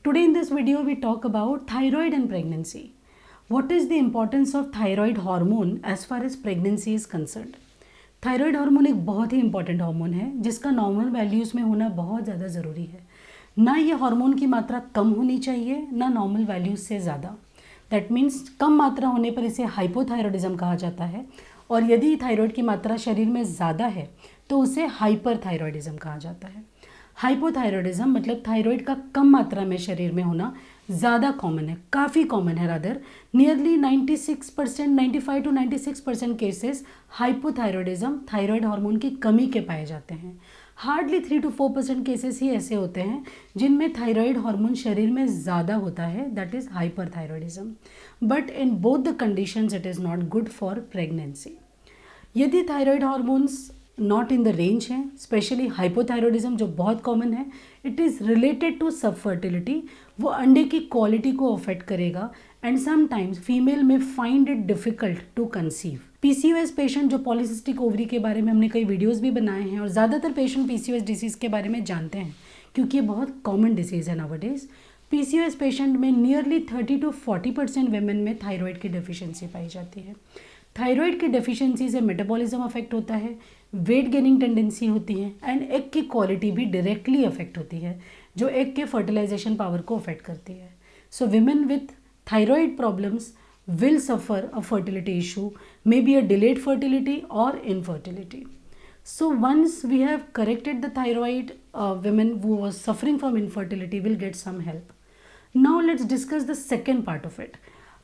Today in this video we talk about thyroid and pregnancy. What is the importance of thyroid hormone as far as pregnancy is concerned? Thyroid hormone एक बहुत ही important hormone है जिसका normal values में होना बहुत ज़्यादा ज़रूरी है. ना ये हार्मोन की मात्रा कम होनी चाहिए ना नॉर्मल वैल्यूज़ से ज़्यादा. दैट मीन्स कम मात्रा होने पर इसे हाइपोथायरॉयडिज्म कहा जाता है और यदि थायराइड की मात्रा शरीर में ज़्यादा है तो उसे हाइपरथायरॉयडिज्म कहा जाता है. हाइपोथायरॉयडिज्म मतलब थायराइड का कम मात्रा में शरीर में होना ज़्यादा कॉमन है, काफ़ी कॉमन है. Rather nearly 96%, 95 to 96% cases hypothyroidism thyroid hormone की कमी के पाए जाते हैं. हार्डली 3 to 4% केसेस ही ऐसे होते हैं जिनमें थायराइड हार्मोन शरीर में ज़्यादा होता है, that is hyperthyroidism. But in both the conditions it is not good for pregnancy. यदि thyroid hormones not in the range है, स्पेशली हाइपोथायरॉयडिज्म जो बहुत कॉमन है, it is related to subfertility. वो अंडे की क्वालिटी को अफेक्ट करेगा एंड समटाइम्स फीमेल में find it difficult to conceive. PCOS patient जो पॉलीसिस्टिक ओवरी के बारे में हमने कई वीडियोस भी बनाए हैं और ज़्यादातर पेशेंट पीसीओएस डिसीज़ के बारे में जानते हैं क्योंकि ये बहुत कॉमन डिसीज़ है नाउअडेज. पीसीओएस पेशेंट में नियरली 30 to 40% वेमेन में थायराइड की डेफिशिएंसी पाई जाती है. थायराइड की डेफिशिएंसी से मेटाबॉलिज्म अफेक्ट होता है, वेट गेनिंग टेंडेंसी होती है एंड एग की क्वालिटी भी डायरेक्टली अफेक्ट होती है जो एग के फर्टिलाइजेशन पावर को अफेक्ट करती है. So women with thyroid problems will suffer a fertility issue, maybe a delayed fertility or infertility. So once we have corrected the thyroid, women who was suffering from infertility will get some help. Now let's discuss the second part of it.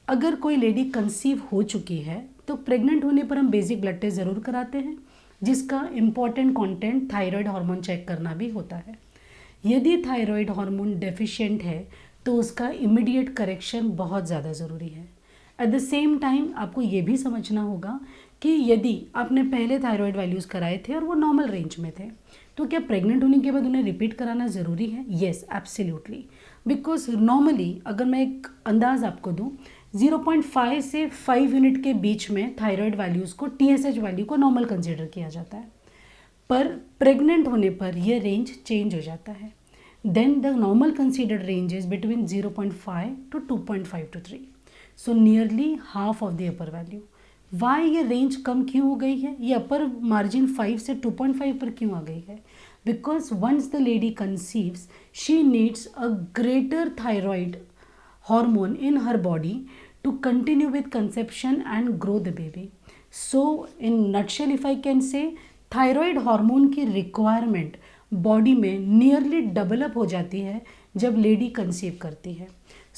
अगर कोई lady conceive हो चुकी है तो pregnant होने पर हम basic blood test ज़रूर कराते हैं जिसका important content thyroid hormone check करना भी होता है. यदि थायराइड हार्मोन डेफिशिएंट है तो उसका इमीडिएट करेक्शन बहुत ज़्यादा ज़रूरी है. एट द सेम टाइम आपको ये भी समझना होगा कि यदि आपने पहले थायराइड वैल्यूज़ कराए थे और वो नॉर्मल रेंज में थे तो क्या प्रेग्नेंट होने के बाद उन्हें रिपीट कराना ज़रूरी है? Yes, absolutely. बिकॉज नॉर्मली अगर मैं एक अंदाज़ आपको दूँ 0.5 से 5 यूनिट के बीच में थायराइड वैल्यूज़ को TSH वैल्यू को नॉर्मल कंसिडर किया जाता है. पर प्रेग्नेंट होने पर यह रेंज चेंज हो जाता है. Then the normal considered range is between 0.5 to 2.5 to 3. So nearly half of the upper value. Why ये रेंज कम क्यों हो गई है? ये अपर मार्जिन 5 से 2.5 पर क्यों आ गई है? Because once the lady conceives she needs a greater thyroid hormone in her body to continue with conception and grow the baby. So in nutshell if I can say thyroid hormone की requirement body में nearly develop हो जाती है जब lady conceive करती है.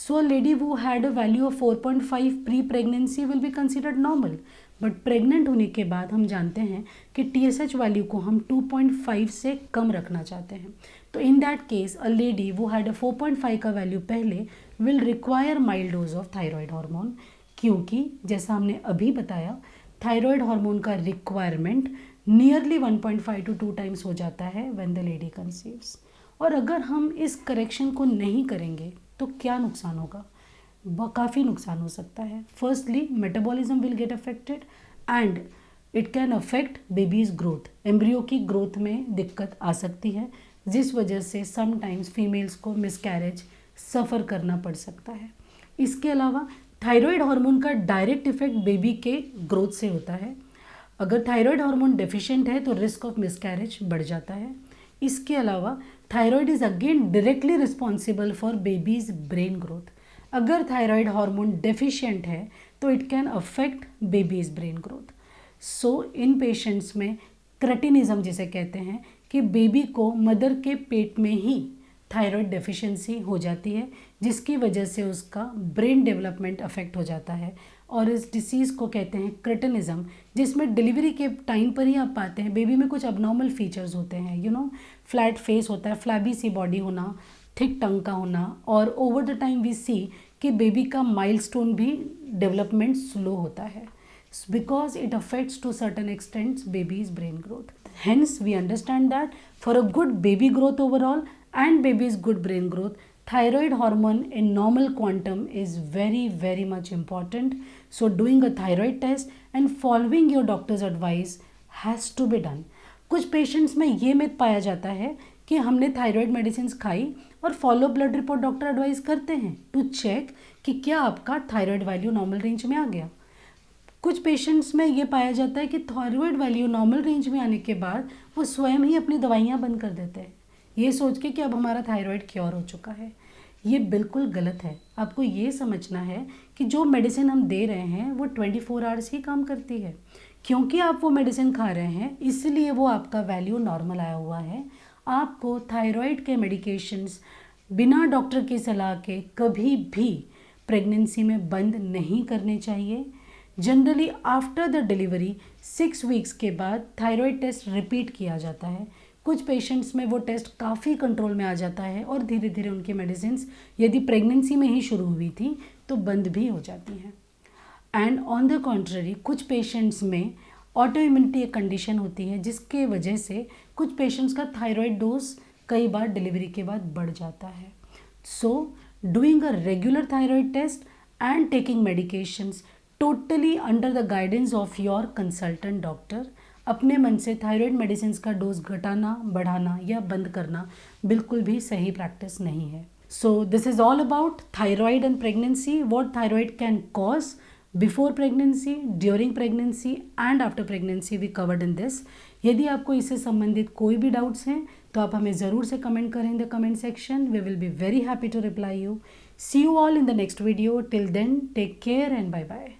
So a lady who had a value of 4.5 pre-pregnancy will be considered normal. But pregnant होने के बाद हम जानते हैं कि TSH वैल्यू को हम 2.5 से कम रखना चाहते हैं. तो in that case a lady वो हैड अ 4.5 का वैल्यू पहले will require mild dose of thyroid hormone क्योंकि जैसा हमने अभी बताया थायराइड हार्मोन का रिक्वायरमेंट नियरली 1.5 to 2 टाइम्स हो जाता है व्हेन द लेडी कंसीव्स. और अगर हम इस करेक्शन को नहीं करेंगे तो क्या नुकसान होगा? काफ़ी नुकसान हो सकता है. Firstly metabolism will get affected and it can affect babies growth. Embryo की ग्रोथ में दिक्कत आ सकती है जिस वजह से समटाइम्स फीमेल्स को मिसकैरेज सफ़र करना पड़ सकता है. इसके अलावा थायराइड हार्मोन का डायरेक्ट इफेक्ट बेबी के ग्रोथ से होता है. अगर थायराइड हार्मोन डेफिशिएंट है तो रिस्क ऑफ मिसकैरेज बढ़ जाता है. इसके अलावा thyroid is again directly responsible for babies brain growth. अगर थायराइड हार्मोन डेफिशिएंट है तो it can affect babies brain growth. So in patients में क्रेटिनिज्म जिसे कहते हैं कि बेबी को मदर के पेट में ही थायराइड डेफिशिएंसी हो जाती है जिसकी वजह से उसका ब्रेन डेवलपमेंट अफेक्ट हो जाता है और इस डिसीज़ को कहते हैं क्रेटिनिज्म जिसमें डिलीवरी के टाइम पर ही आप पाते हैं बेबी में कुछ अबनॉर्मल फीचर्स होते हैं. फ्लैट फेस होता है, फ्लैबी सी बॉडी होना, थिक टंग का होना और over the time we see कि बेबी का माइलस्टोन भी डेवलपमेंट स्लो होता है because it affects to certain extents babies brain growth. Hence we understand that for a good baby growth overall and baby's good brain growth, thyroid hormone in normal quantum is very very much important. So doing a thyroid test and following your doctor's advice has to be done. कुछ patients में ये myth पाया जाता है कि हमने thyroid medicine खाई और follow blood report doctor advice करते हैं टू चेक कि क्या आपका थायराइड वैल्यू नॉर्मल रेंज में आ गया। कुछ पेशेंट्स में ये पाया जाता है कि थायराइड वैल्यू नॉर्मल रेंज में आने के बाद वो स्वयं ही अपनी दवाइयाँ बंद कर देते हैं, ये सोच के कि अब हमारा थायराइड क्योर हो चुका है। ये बिल्कुल गलत है। आपको ये समझना है कि जो मेडिसिन हम दे रहे हैं वो 24 आवर्स ही काम करती है। क्योंकि आप वो मेडिसिन खा रहे हैं इसलिए वो आपका वैल्यू नॉर्मल आया हुआ है। आपको थायराइड के मेडिकेशंस बिना डॉक्टर की सलाह के कभी भी प्रेगनेंसी में बंद नहीं करने चाहिए। Generally after the delivery 6 weeks के बाद थायराइड टेस्ट रिपीट किया जाता है। कुछ पेशेंट्स में वो टेस्ट काफ़ी कंट्रोल में आ जाता है और धीरे धीरे उनकी मेडिसिन्स यदि प्रेगनेंसी में ही शुरू हुई थी तो बंद भी हो जाती हैं। एंड ऑन द कॉन्ट्ररी कुछ पेशेंट्स में ऑटो इम्यूनिटी एक कंडीशन होती है जिसके वजह से कुछ पेशेंट्स का थायराइड डोज कई बार डिलीवरी के बाद बढ़ जाता है। So doing a regular thyroid test and taking medications totally under the guidance of your consultant doctor. अपने मन से थायराइड मेडिसिन का डोज घटाना, बढ़ाना या बंद करना बिल्कुल भी सही प्रैक्टिस नहीं है। So this is all about thyroid and pregnancy, what thyroid can cause before pregnancy, during pregnancy and after pregnancy we covered in this. यदि आपको इससे संबंधित कोई भी डाउट्स हैं तो आप हमें ज़रूर से कमेंट करें in the comment section. We will be very happy to reply you. See you all in the next video. Till then take care and bye bye.